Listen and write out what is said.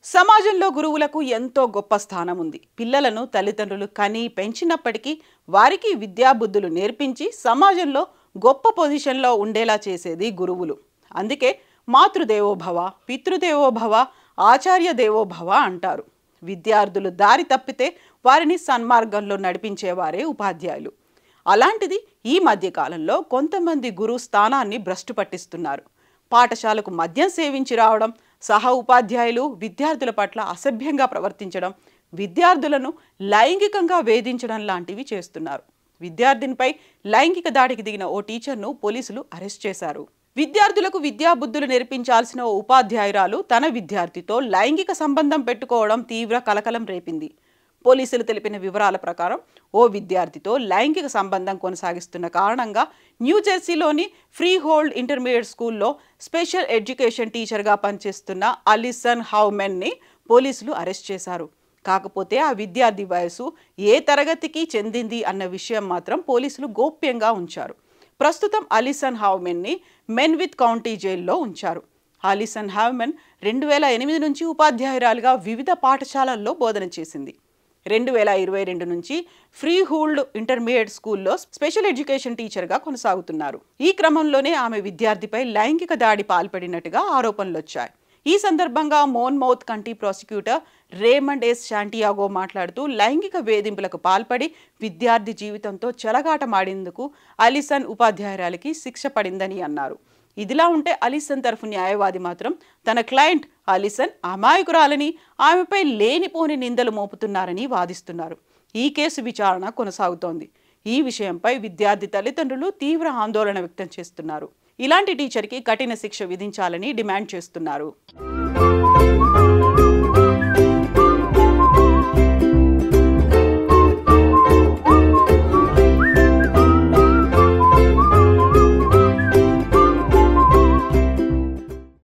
సమాజంలో గురువులకు ఎంతో గొప్ప స్థానం ఉంది. పిల్లలను తల్లిదండ్రులు కని పెంచినప్పటికీ వారికి విద్యాబుద్ధులు నేర్పించి సమాజంలో గొప్ప పొజిషన్లో ఉండేలా చేసేది గురువులు. అందుకే మాతృదేవోభవ, పితృదేవోభవ, ఆచార్య దేవోభవ అంటారు. విద్యార్థులు దారి తప్పితే వారిని సన్మార్గంలో నడిపించేవారే ఉపాధ్యాయులు. అలాంటిది ఈ మధ్య కాలంలో కొంతమంది గురు స్థానాన్ని భ్రష్టు పట్టిస్తున్నారు. పాఠశాలకు మద్యం సేవించి రావడం, సహ ఉపాధ్యాయులు విద్యార్థుల పట్ల అసభ్యంగా ప్రవర్తించడం, విద్యార్థులను లైంగికంగా వేధించడం లాంటివి చేస్తున్నారు. విద్యార్థినిపై లైంగిక దాడికి దిగిన ఓ టీచర్ను పోలీసులు అరెస్ట్ చేశారు. విద్యార్థులకు విద్యాబుద్ధులు నేర్పించాల్సిన ఓ ఉపాధ్యాయురాలు తన విద్యార్థితో లైంగిక సంబంధం పెట్టుకోవడం తీవ్ర కలకలం రేపింది. పోలీసులు తెలిపిన వివరాల ప్రకారం ఓ విద్యార్థితో లైంగిక సంబంధం కొనసాగిస్తున్న కారణంగా న్యూజెర్సీలోని ఫ్రీ హోల్డ్ ఇంటర్మీడియట్ స్కూల్లో స్పెషల్ ఎడ్యుకేషన్ టీచర్గా పనిచేస్తున్న అలిసన్ హౌమెన్ని పోలీసులు అరెస్ట్ చేశారు. కాకపోతే ఆ విద్యార్థి వయసు ఏ తరగతికి చెందింది అన్న విషయం మాత్రం పోలీసులు గోప్యంగా ఉంచారు. ప్రస్తుతం అలిసన్ హౌమెన్ని మెన్విత్ కౌంటీ జైల్లో ఉంచారు. అలిసన్ హౌమెన్ 2008 నుంచి ఉపాధ్యాయురాలుగా వివిధ పాఠశాలల్లో బోధన చేసింది. 2022 నుంచి ఫ్రీ హోల్డ్ ఇంటర్మీడియట్ స్కూల్లో స్పెషల్ ఎడ్యుకేషన్ టీచర్గా కొనసాగుతున్నారు. ఈ క్రమంలోనే ఆమె విద్యార్థిపై లైంగిక దాడి పాల్పడినట్టుగా ఆరోపణలు వచ్చాయి. ఈ సందర్భంగా మోన్మౌత్ కంటి ప్రాసిక్యూటర్ రేమండ్ ఎస్ శాంటియాగో మాట్లాడుతూ లైంగిక వేధింపులకు పాల్పడి విద్యార్థి జీవితంతో చెలగాటమాడేందుకు అలిసన్ ఉపాధ్యాయురాలికి శిక్ష పడిందని అన్నారు. ఇదిలా ఉంటే అలిసన్ తరఫు న్యాయవాది మాత్రం తన క్లయింట్ అలిసన్ అమాయకురాలని, ఆమెపై లేనిపోని నిందలు మోపుతున్నారని వాదిస్తున్నారు. ఈ కేసు విచారణ కొనసాగుతోంది. ఈ విషయంపై విద్యార్థి తల్లిదండ్రులు తీవ్ర ఆందోళన వ్యక్తం చేస్తున్నారు. ఇలాంటి టీచర్కి కఠిన శిక్ష విధించాలని డిమాండ్ చేస్తున్నారు.